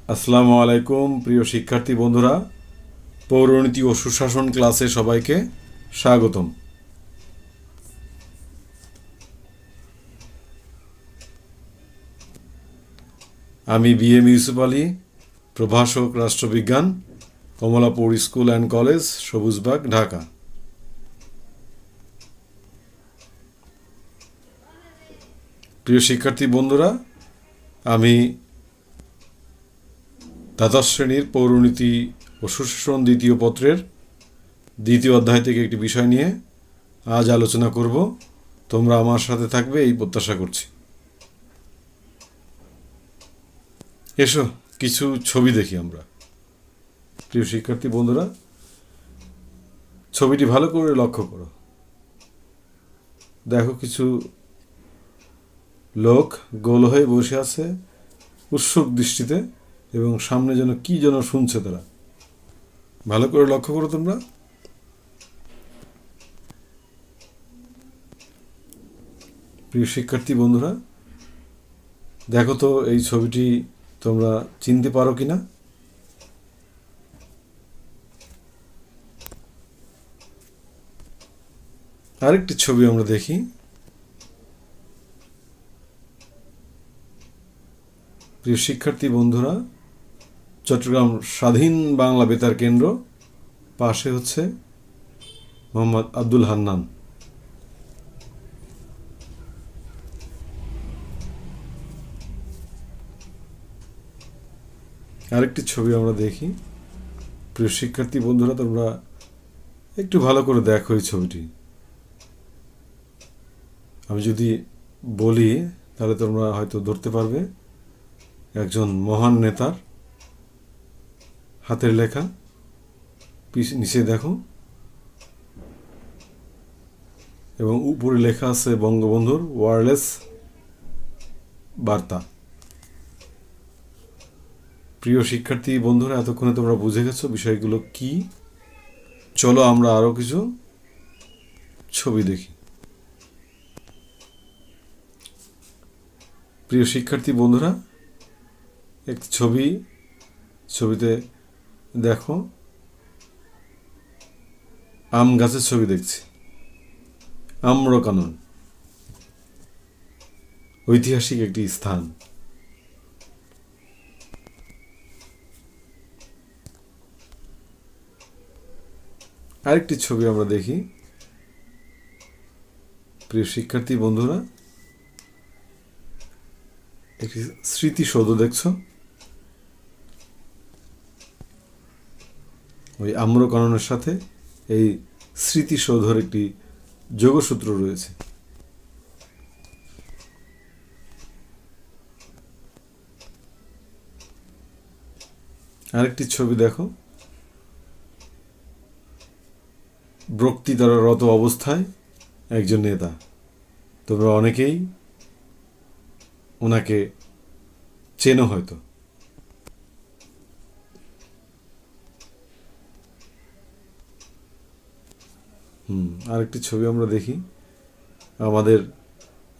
আসসালামু আলাইকুম প্রিয় শিক্ষার্থী বন্ধুরা, পৌরনীতি ও সুশাসন ক্লাসে সবাইকে স্বাগতম। আমি বিএম ইউসুফ আলী, প্রভাষক রাষ্ট্রবিজ্ঞান, Kamalapur school and college, Sabujbagh, Dhaka. প্রিয় শিক্ষার্থী বন্ধুরা, আমি দ্বাদশ শ্রেণীর পৌরনীতি ও সুশাসন দ্বিতীয় পত্রের দ্বিতীয় অধ্যায় থেকে একটি বিষয় নিয়ে আজ আলোচনা করব। তোমরা আমার সাথে থাকবে এই প্রত্যাশা করছি। এসো কিছু ছবি দেখি আমরা। প্রিয় শিক্ষার্থী বন্ধুরা, ছবিটি ভালো করে লক্ষ্য করো। দেখো, কিছু লোক গোল হয়ে বসে আছে উৎসুক দৃষ্টিতে, এবং সামনে যেন কি যেন শুনছে তারা। ভালো করে লক্ষ্য করো তোমরা। প্রিয় শিক্ষার্থী বন্ধুরা, দেখো তো এই ছবিটি তোমরা চিনতে পারো কিনা। আরেকটি ছবি আমরা দেখি। প্রিয় শিক্ষার্থী বন্ধুরা, চট্টগ্রাম স্বাধীন বাংলা বেতার কেন্দ্র, পাশে হচ্ছে মোহাম্মদ আব্দুল হান্নান। আরেকটি ছবি আমরা দেখি। প্রিয় শিক্ষার্থী বন্ধুরা, তোমরা একটু ভালো করে দেখো এই ছবিটি। আমি যদি বলি তাহলে তোমরা হয়তো ধরতে পারবে। একজন মহান নেতার হাতের লেখা, নিচে দেখো, এবং উপরে লেখা আছে বঙ্গবন্ধুর ওয়্যারলেস বার্তা। প্রিয় শিক্ষার্থী বন্ধুরা, এতক্ষণে তোমরা বুঝে গেছো বিষয়গুলো কি। চলো আমরা আরও কিছু ছবি দেখি। প্রিয় শিক্ষার্থী বন্ধুরা, একটি ছবিতে দেখো আম গাছের ছবি দেখছি। আম্রকানন ঐতিহাসিক একটি স্থান। আরেকটি ছবি আমরা দেখি। প্রিয় শিক্ষার্থী বন্ধুরা, একটি স্মৃতিসৌধ দেখছো। ওই আম্রকাননের সাথে এই স্মৃতিসৌধের একটি যোগসূত্র রয়েছে। আরেকটি ছবি দেখো, বক্তৃতারত অবস্থায় একজন নেতা। তোমরা অনেকেই ওনাকে চেনো হয়তো। আরেকটি ছবি আমরা দেখি। আমাদের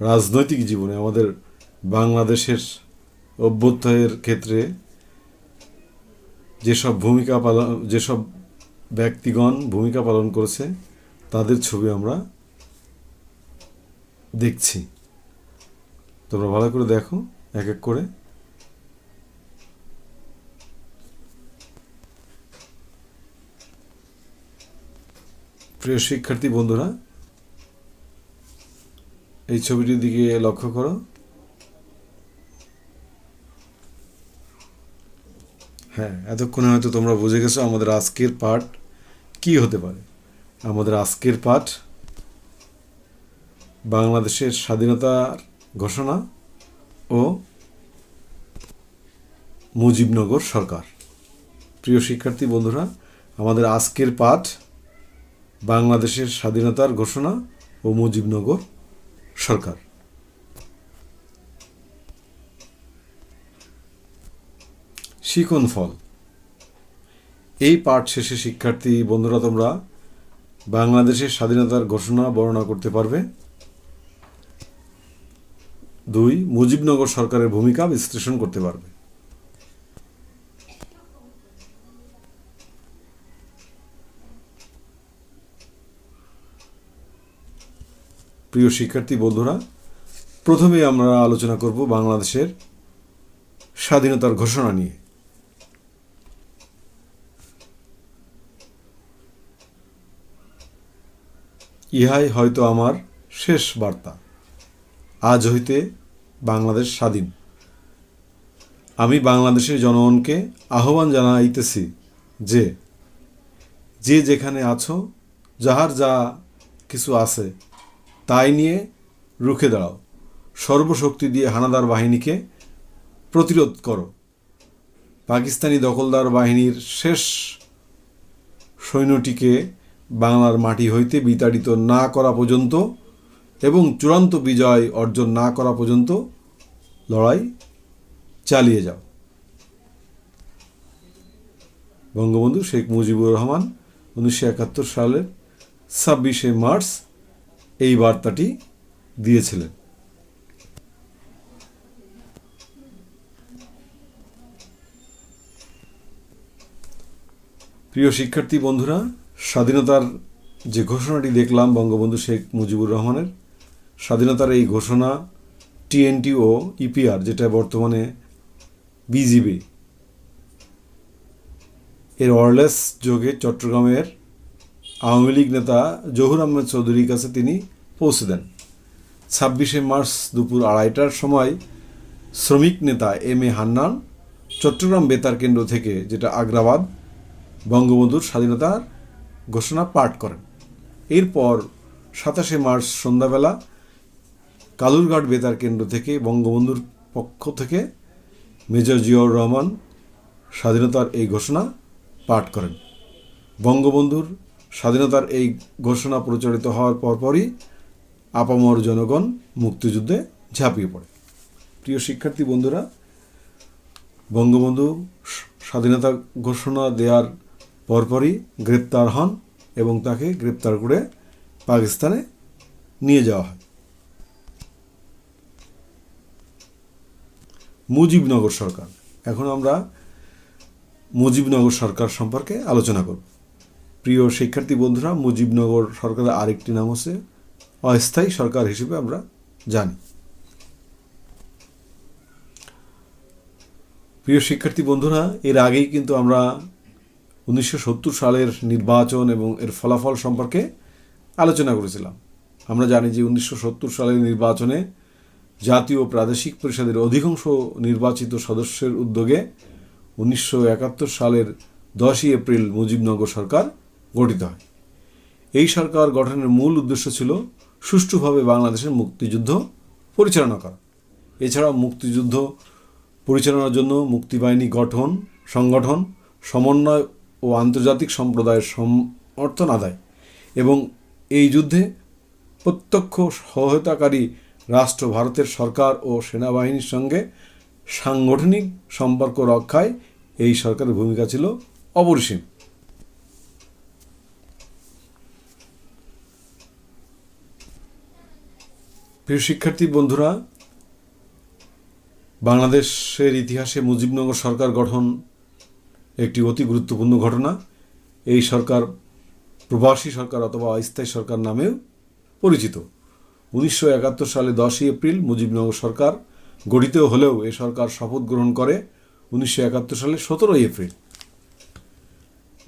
রাজনৈতিক জীবনে, আমাদের বাংলাদেশের অভ্যুদয়ের ক্ষেত্রে যেসব ব্যক্তিগণ ভূমিকা পালন করেছে তাদের ছবি আমরা দেখছি। তোমরা ভালো করে দেখো এক এক করে। প্রিয় শিক্ষার্থী বন্ধুরা, এই ছবিটির দিকে লক্ষ্য করো। হ্যাঁ, এতক্ষণে হয়তো তোমরা বুঝে গেছো আমাদের আজকের পাঠ কি হতে পারে। আমাদের আজকের পাঠ বাংলাদেশের স্বাধীনতার ঘোষণা ও মুজিবনগর সরকার। প্রিয় শিক্ষার্থী বন্ধুরা, আমাদের আজকের পাঠ বাংলাদেশের স্বাধীনতার ঘোষণা ও মুজিবনগর সরকার। শিকন ফল। এই পাঠ শেষে শিক্ষার্থী বন্ধুরা তোমরা বাংলাদেশের স্বাধীনতার ঘোষণা বর্ণনা করতে পারবে। 2, মুজিবনগর সরকারের ভূমিকা বিশ্লেষণ করতে পারবে। প্রিয় শিক্ষার্থী বন্ধুরা, প্রথমে আমরা আলোচনা করব বাংলাদেশের স্বাধীনতার ঘোষণা নিয়ে। ইহাই হয়তো আমার শেষ বার্তা। আজ হইতে বাংলাদেশ স্বাধীন। আমি বাংলাদেশের জনগণকে আহ্বান জানাইতেছি যে যে যেখানে আছো, যাহার যা কিছু আছে তাই নিয়ে রুখে দাঁড়াও। সর্বশক্তি দিয়ে হানাদার বাহিনীকে প্রতিরোধ করো। পাকিস্তানি দখলদার বাহিনীর শেষ সৈন্যটিকে বাংলার মাটি হইতে বিতাড়িত না করা পর্যন্ত এবং চূড়ান্ত বিজয় অর্জন না করা পর্যন্ত লড়াই চালিয়ে যাও। বঙ্গবন্ধু শেখ মুজিবুর রহমান 1971 সালের 26শে মার্চ এই বার্তাটি দিয়েছিলেন। প্রিয় শিক্ষার্থী বন্ধুরা, স্বাধীনতার যে ঘোষণাটি দেখলাম বঙ্গবন্ধু শেখ মুজিবুর রহমানের, স্বাধীনতার এই ঘোষণা টিএনটি ও ইপিআর, যেটা বর্তমানে বিজিবি, এর ওয়্যারলেস যোগে চট্টগ্রামের আওয়ামী লীগ নেতা জহুর আহমেদ চৌধুরীর কাছে তিনি পৌঁছে দেন। 26শে মার্চ দুপুর 2:30টার সময় শ্রমিক নেতা এম এ হান্নান চট্টগ্রাম বেতার কেন্দ্র থেকে, যেটা আগ্রাবাদ, বঙ্গবন্ধুর স্বাধীনতার ঘোষণা পাঠ করেন। এরপর 27শে মার্চ সন্ধ্যাবেলা কালুরঘাট বেতার কেন্দ্র থেকে বঙ্গবন্ধুর পক্ষ থেকে মেজর জিয়াউর রহমান স্বাধীনতার এই ঘোষণা পাঠ করেন। বঙ্গবন্ধুর স্বাধীনতার এই ঘোষণা প্রচারিত হওয়ার পরপরই আপামর জনগণ মুক্তিযুদ্ধে ঝাঁপিয়ে পড়ে। প্রিয় শিক্ষার্থী বন্ধুরা, বঙ্গবন্ধু স্বাধীনতা ঘোষণা দেওয়ার পরপরই গ্রেপ্তার হন এবং তাকে গ্রেপ্তার করে পাকিস্তানে নিয়ে যাওয়া হয়। মুজিবনগর সরকার। এখন আমরা মুজিবনগর সরকার সম্পর্কে আলোচনা করব। প্রিয় শিক্ষার্থী বন্ধুরা, মুজিবনগর সরকারের আরেকটি নাম হচ্ছে অস্থায়ী সরকার হিসেবে আমরা জানি। প্রিয় শিক্ষার্থী বন্ধুরা, এর আগেই কিন্তু আমরা 1970 সালের নির্বাচন এবং এর ফলাফল সম্পর্কে আলোচনা করেছিলাম। আমরা জানি যে 1970 সালের নির্বাচনে জাতীয় প্রাদেশিক পরিষদের অধিকাংশ নির্বাচিত সদস্যের উদ্যোগে 1971 সালের 10ই এপ্রিল মুজিবনগর সরকার গঠিত হয়। এই সরকার গঠনের মূল উদ্দেশ্য ছিল সুষ্ঠুভাবে বাংলাদেশের মুক্তিযুদ্ধ পরিচালনা করা। এছাড়াও মুক্তিযুদ্ধ পরিচালনার জন্য মুক্তিবাহিনী সংগঠন, সমন্বয় ও আন্তর্জাতিক সম্প্রদায়ের সমর্থন আদায় এবং এই যুদ্ধে প্রত্যক্ষ সহায়তাকারী রাষ্ট্র ভারতের সরকার ও সেনাবাহিনীর সঙ্গে সাংগঠনিক সম্পর্ক রক্ষায় এই সরকারের ভূমিকা ছিল অপরিসীম। প্রিয় শিক্ষার্থী বন্ধুরা, বাংলাদেশের ইতিহাসে মুজিবনগর সরকার গঠন একটি অতি গুরুত্বপূর্ণ ঘটনা। এই সরকার প্রবাসী সরকার অথবা অস্থায়ী সরকার নামেও পরিচিত। 1971 সালে 10ই এপ্রিল মুজিবনগর সরকার গঠিত হলেও এ সরকার শপথ গ্রহণ করে 1971 সালে 17ই এপ্রিল।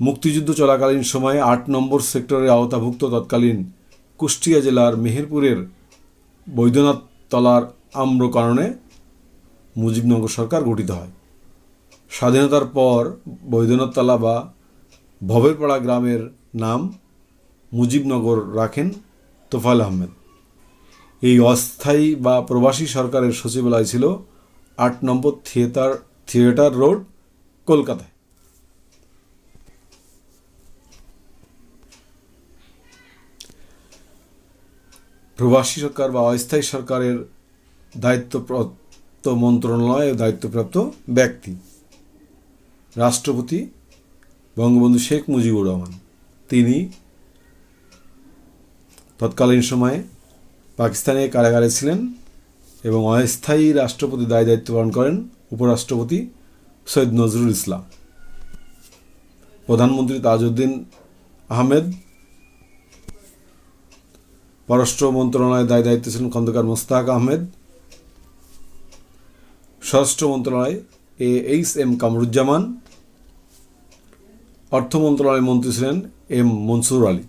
মুক্তিযুদ্ধ চলাকালীন সময়ে 8 নম্বর সেক্টরের আওতাভুক্ত তৎকালীন কুষ্টিয়া জেলার মেহেরপুরের বৈদ্যনাথ তলার আম্রকাননে মুজিবনগর সরকার গঠিত হয়। স্বাধীনতার পর বৈদ্যনাথ তলা বা ভবেরপাড়া গ্রামের নাম মুজিবনগর রাখেন তোফায়েল আহমেদ। এই অস্থায়ী বা প্রবাসী সরকারের সচিবালয় ছিল 8 নম্বর থিয়েটার রোড, কলকাতায়। প্রবাসী সরকার বা অস্থায়ী সরকারের দায়িত্বপ্রাপ্ত মন্ত্রণালয়ে দায়িত্বপ্রাপ্ত ব্যক্তি রাষ্ট্রপতি বঙ্গবন্ধু শেখ মুজিবুর রহমান। তিনি তৎকালীন সময়ে পাকিস্তানে কারাগারে ছিলেন এবং অস্থায়ী রাষ্ট্রপতি দায়িত্ব পালন করেন উপরাষ্ট্রপতি সৈয়দ নজরুল ইসলাম। প্রধানমন্ত্রী তাজউদ্দিন আহমেদ পররাষ্ট্র মন্ত্রণালয়ের দায়িত্বে ছিলেন খন্দকার মোস্তাক আহমেদ। স্বরাষ্ট্র মন্ত্রণালয় এইচ.এম. কামরুজ্জামান। অর্থ মন্ত্রণালয়ের মন্ত্রী ছিলেন এম. মনসুর আলী।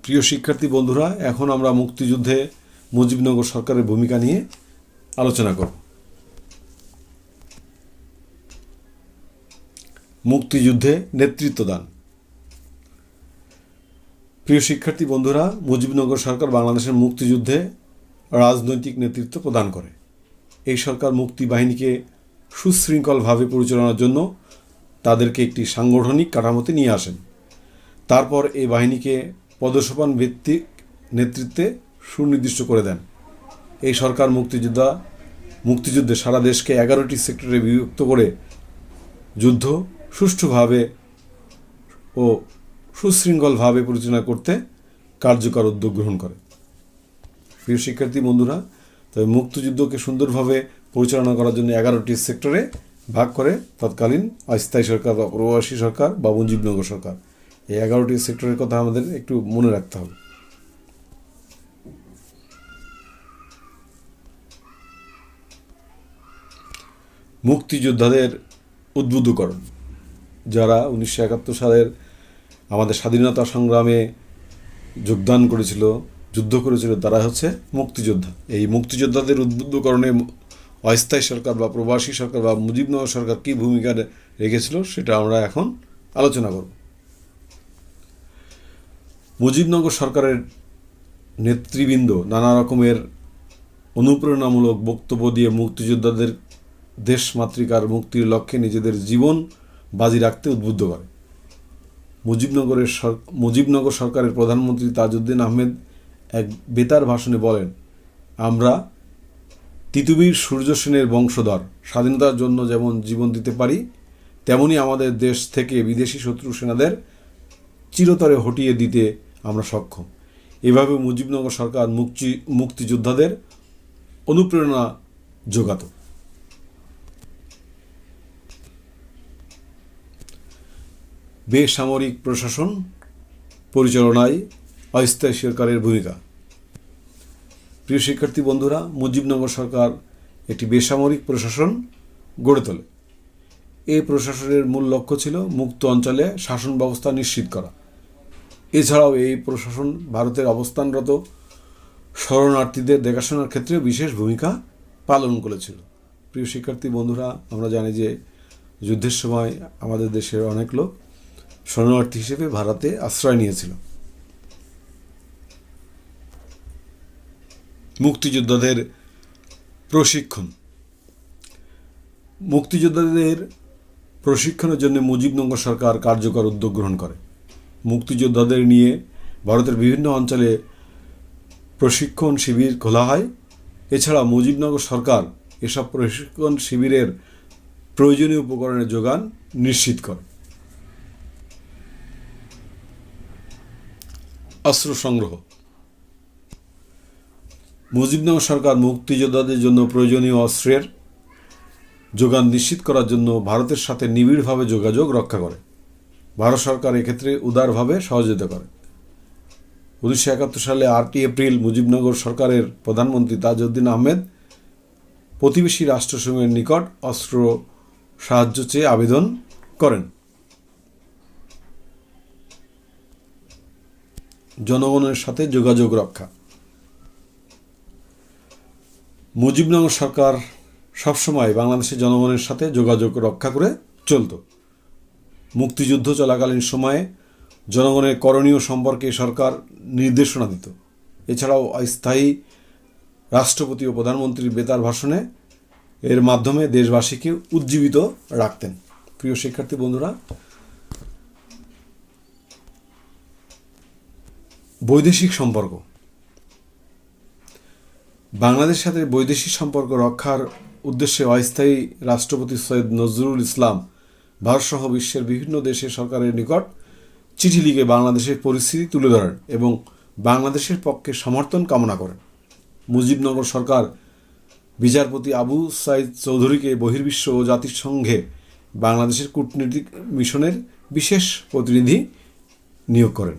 প্রিয় শিক্ষার্থী বন্ধুরা, এখন আমরা মুক্তিযুদ্ধে মুজিবনগর সরকারের ভূমিকা নিয়ে আলোচনা করব। মুক্তিযুদ্ধে নেতৃত্ব দান। প্রিয় শিক্ষার্থী বন্ধুরা, মুজিবনগর সরকার বাংলাদেশের মুক্তিযুদ্ধে রাজনৈতিক নেতৃত্ব প্রদান করে। এই সরকার মুক্তি বাহিনীকে সুশৃঙ্খলভাবে পরিচালনার জন্য তাদেরকে একটি সাংগঠনিক কাঠামোতে নিয়ে আসেন। তারপর এই বাহিনীকে পদসোপান ভিত্তিক নেতৃত্বে সুনির্দিষ্ট করে দেন। এই সরকার মুক্তিযুদ্ধে সারা দেশকে 11টি সেক্টরে বিভক্ত করে যুদ্ধ সুষ্ঠুভাবে ও সুশৃঙ্খলভাবে পরিচালনা করতে কার্যকর উদ্যোগ গ্রহণ করে। প্রিয় শিক্ষার্থী বন্ধুরা, তবে মুক্তিযুদ্ধকে সুন্দরভাবে পরিচালনা করার জন্য 11টি সেক্টরে ভাগ করে তৎকালীন অস্থায়ী সরকার বা প্রবাসী সরকার বা মুজিবনগর সরকার। এই 11টি সেক্টরের কথা আমাদের একটু মনে রাখতে হবে। মুক্তিযোদ্ধাদের উদ্বুদ্ধকরণ। যারা 1971 সালের আমাদের স্বাধীনতা সংগ্রামে যোগদান করেছিল, যুদ্ধ করেছিল, তারা হচ্ছে মুক্তিযোদ্ধা। এই মুক্তিযোদ্ধাদের উদ্বুদ্ধকরণে অস্থায়ী সরকার বা প্রবাসী সরকার বা মুজিবনগর সরকার কী ভূমিকা রেখেছিল সেটা আমরা এখন আলোচনা করব। মুজিবনগর সরকারের নেতৃবৃন্দ নানা রকমের অনুপ্রেরণামূলক বক্তব্য দিয়ে মুক্তিযোদ্ধাদের দেশমাতৃকার মুক্তির লক্ষ্যে নিজেদের জীবন বাজি রাখতে উদ্বুদ্ধ করে। মুজিবনগর সরকারের প্রধানমন্ত্রী তাজউদ্দিন আহমেদ এক বেতার ভাষণে বলেন, আমরা তিতুমীর সূর্য সেনের বংশধর, স্বাধীনতার জন্য যেমন জীবন দিতে পারি তেমনি আমাদের দেশ থেকে বিদেশি শত্রু সেনাদের চিরতরে হটিয়ে দিতে আমরা সক্ষম। এভাবে মুজিবনগর সরকার মুক্তিযোদ্ধাদের অনুপ্রেরণা যোগাত। বেসামরিক প্রশাসন পরিচালনায় অস্থায়ী সরকারের ভূমিকা। প্রিয় শিক্ষার্থী বন্ধুরা, মুজিবনগর সরকার একটি বেসামরিক প্রশাসন গড়ে তোলে। এই প্রশাসনের মূল লক্ষ্য ছিল মুক্ত অঞ্চলে শাসন ব্যবস্থা নিশ্চিত করা। এছাড়াও এই প্রশাসন ভারতের অবস্থানরত শরণার্থীদের দেখাশোনার ক্ষেত্রে বিশেষ ভূমিকা পালন করেছিল। প্রিয় শিক্ষার্থী বন্ধুরা, আমরা জানি যে যুদ্ধের সময় আমাদের দেশের অনেক লোক শরণার্থী হিসেবে ভারতে আশ্রয় নিয়েছিল। মুক্তিযোদ্ধাদের প্রশিক্ষণ। মুক্তিযোদ্ধাদের প্রশিক্ষণের জন্য মুজিবনগর সরকার কার্যকর উদ্যোগ গ্রহণ করে। মুক্তিযোদ্ধাদের নিয়ে ভারতের বিভিন্ন অঞ্চলে প্রশিক্ষণ শিবির খোলা হয়। এছাড়া মুজিবনগর সরকার এসব প্রশিক্ষণ শিবিরের প্রয়োজনীয় উপকরণের যোগান নিশ্চিত করে। অস্ত্র সংগ্রহ। মুজিবনগর সরকার মুক্তিযোদ্ধাদের জন্য প্রয়োজনীয় অস্ত্রের যোগান নিশ্চিত করার জন্য ভারতের সাথে নিবিড়ভাবে যোগাযোগ রক্ষা করে। ভারত সরকার এক্ষেত্রে উদারভাবে সহযোগিতা করে। 1971 সালে 8 এপ্রিল মুজিবনগর সরকারের প্রধানমন্ত্রী তাজউদ্দিন আহমেদ প্রতিবেশী রাষ্ট্রসমূহের নিকট অস্ত্র সাহায্য চেয়ে আবেদন করেন। জনগণের সাথে যোগাযোগ রক্ষা। মুজিবনগর সরকার সবসময় বাংলাদেশের জনগণের সাথে যোগাযোগ রক্ষা করে চলত। মুক্তিযুদ্ধ চলাকালীন সময়ে জনগণের করণীয় সম্পর্কে সরকার নির্দেশনা দিত। এছাড়াও অস্থায়ী রাষ্ট্রপতি ও প্রধানমন্ত্রীর বেতার ভাষণে এর মাধ্যমে দেশবাসীকে উজ্জীবিত রাখতেন। প্রিয় শিক্ষার্থী বন্ধুরা, বৈদেশিক সম্পর্ক। বাংলাদেশের সাথে বৈদেশিক সম্পর্ক রক্ষার উদ্দেশ্যে অস্থায়ী রাষ্ট্রপতি সৈয়দ নজরুল ইসলাম ভারতসহ বিশ্বের বিভিন্ন দেশের সরকারের নিকট চিঠি লিখে বাংলাদেশের পরিস্থিতি তুলে ধরেন এবং বাংলাদেশের পক্ষে সমর্থন কামনা করেন। মুজিবনগর সরকার বিচারপতি আবু সাইদ চৌধুরীকে বহির্বিশ্ব ও জাতিসংঘে বাংলাদেশের কূটনৈতিক মিশনের বিশেষ প্রতিনিধি নিয়োগ করেন।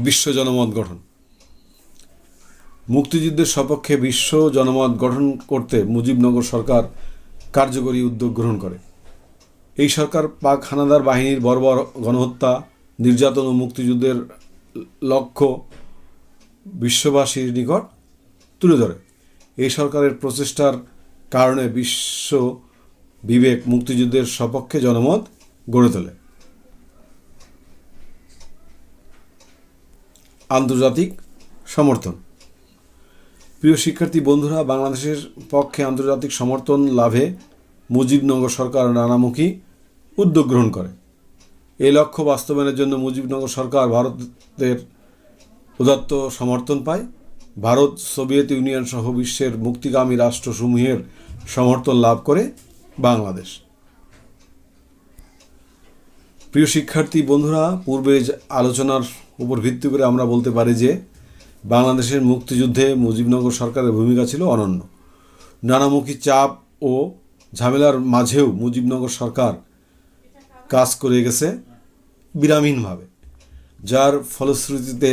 বিশ্ব জনমত গঠন। মুক্তিযুদ্ধের সপক্ষে বিশ্ব জনমত গঠন করতে মুজিবনগর সরকার কার্যকরী উদ্যোগ গ্রহণ করে। এই সরকার পাক হানাদার বাহিনীর বর্বর গণহত্যা, নির্যাতন ও মুক্তিযুদ্ধের লক্ষ্য বিশ্ববাসীর নিকট তুলে ধরে। এই সরকারের প্রচেষ্টার কারণে বিশ্ব বিবেক মুক্তিযুদ্ধের সপক্ষে জনমত গড়ে তোলে। আন্তর্জাতিক সমর্থন। প্রিয় শিক্ষার্থী বন্ধুরা, বাংলাদেশের পক্ষে আন্তর্জাতিক সমর্থন লাভে মুজিবনগর সরকার নানামুখী উদ্যোগ গ্রহণ করে। এই লক্ষ্য বাস্তবায়নের জন্য মুজিবনগর সরকার ভারতের উদাত্ত সমর্থন পায়। ভারত, সোভিয়েত ইউনিয়ন সহ বিশ্বের মুক্তিকামী রাষ্ট্রসমূহের সমর্থন লাভ করে বাংলাদেশ। প্রিয় শিক্ষার্থী বন্ধুরা, পূর্বে আলোচনার উপর ভিত্তি করে আমরা বলতে পারি যে বাংলাদেশের মুক্তিযুদ্ধে মুজিবনগর সরকারের ভূমিকা ছিল অনন্য। নানামুখী চাপ ও ঝামেলার মাঝেও মুজিবনগর সরকার কাজ করে গেছে বিরামহীনভাবে, যার ফলশ্রুতিতে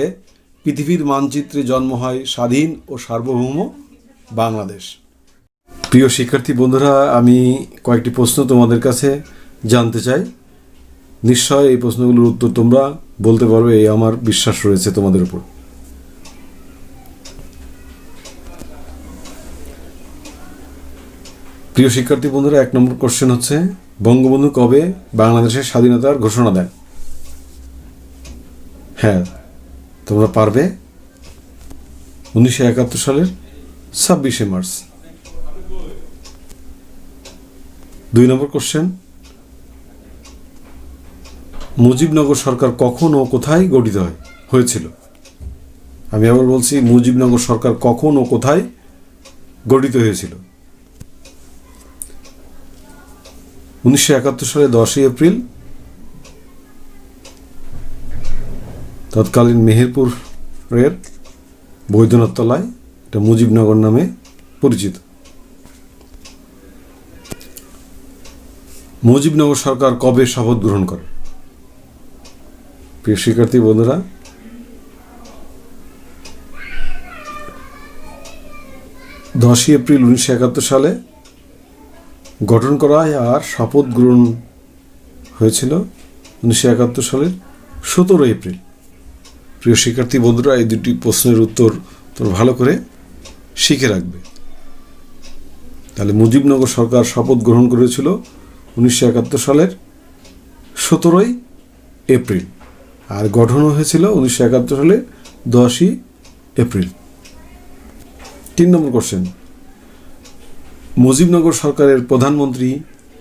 পৃথিবীর মানচিত্রে জন্ম হয় স্বাধীন ও সার্বভৌম বাংলাদেশ। প্রিয় শিক্ষার্থী বন্ধুরা, আমি কয়েকটি প্রশ্ন তোমাদের কাছে জানতে চাই। নিশ্চয় এই প্রশ্নগুলোর উত্তর তোমরা বলতে পারবে, এই আমার বিশ্বাস রয়েছে তোমাদের উপর। প্রিয় শিক্ষার্থী বন্ধুরা, 1 নম্বর কোশ্চেন হচ্ছে, বঙ্গবন্ধু কবে বাংলাদেশের স্বাধীনতার ঘোষণা দেন? হ্যাঁ, তোমরা পারবে। 1971 সালের 26শে মার্চ। 2 নম্বর কোশ্চেন, মুজিবনগর সরকার কখন ও কোথায় গঠিত হয়েছিল? আমি আবার বলছি, মুজিবনগর সরকার কখন ও কোথায় গঠিত হয়েছিল? 1971 সালে 10ই এপ্রিল তৎকালীন মেহেরপুরের বৈদ্যনাথ তলায়, এটা মুজিবনগর নামে পরিচিত। মুজিবনগর সরকার কবে শপথ গ্রহণ করে? প্রিয় শিক্ষার্থী বন্ধুরা, 10ই এপ্রিল 1971 সালে গঠন করা হয়, আর শপথ গ্রহণ হয়েছিল 1971 সালের 17 এপ্রিল। প্রিয় শিক্ষার্থী বন্ধুরা, এই দুটি প্রশ্নের উত্তর তোমরা ভালো করে শিখে রাখবে। তাহলে মুজিবনগর সরকার শপথ গ্রহণ করেছিল 1971 সালের 17 এপ্রিল, আর গঠন হয়েছিল 1971 সালের 10ই এপ্রিল। 3 নম্বর কোশ্চেন, মুজিবনগর সরকারের প্রধানমন্ত্রী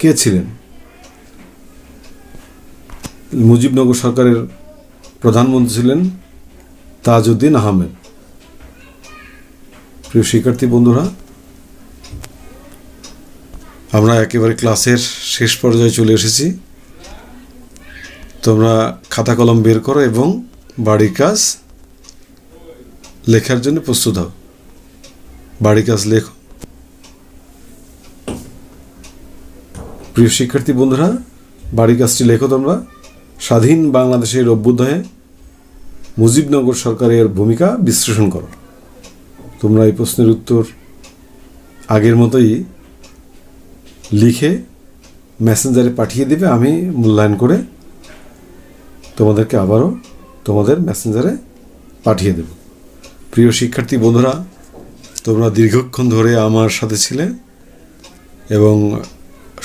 কে ছিলেন? মুজিবনগর সরকারের প্রধানমন্ত্রী ছিলেন তাজউদ্দিন আহমেদ। প্রিয় শিক্ষার্থী বন্ধুরা, আমরা একেবারে ক্লাসের শেষ পর্যায়ে চলে এসেছি। তোমরা খাতা কলম বের করো এবং বাড়ির কাজ লেখার জন্য প্রস্তুত হও। বাড়ির কাজ লেখো। প্রিয় শিক্ষার্থী বন্ধুরা, বাড়ির কাজটি লেখো তোমরা। স্বাধীন বাংলাদেশের অভ্যুদয়ে মুজিবনগর সরকারের ভূমিকা বিশ্লেষণ করো। তোমরা এই প্রশ্নের উত্তর আগের মতোই লিখে মেসেঞ্জারে পাঠিয়ে দেবে। আমি মূল্যায়ন করে তোমাদেরকে আবারও তোমাদের মেসেঞ্জারে পাঠিয়ে দেব। প্রিয় শিক্ষার্থী বন্ধুরা, তোমরা দীর্ঘক্ষণ ধরে আমার সাথে ছিলে এবং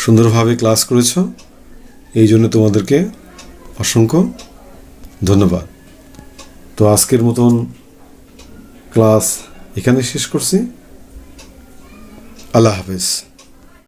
সুন্দরভাবে ক্লাস করেছ, এই জন্য তোমাদেরকে অসংখ্য ধন্যবাদ। তো আজকের মতন ক্লাস এখানে শেষ করছি। আল্লাহ হাফেজ।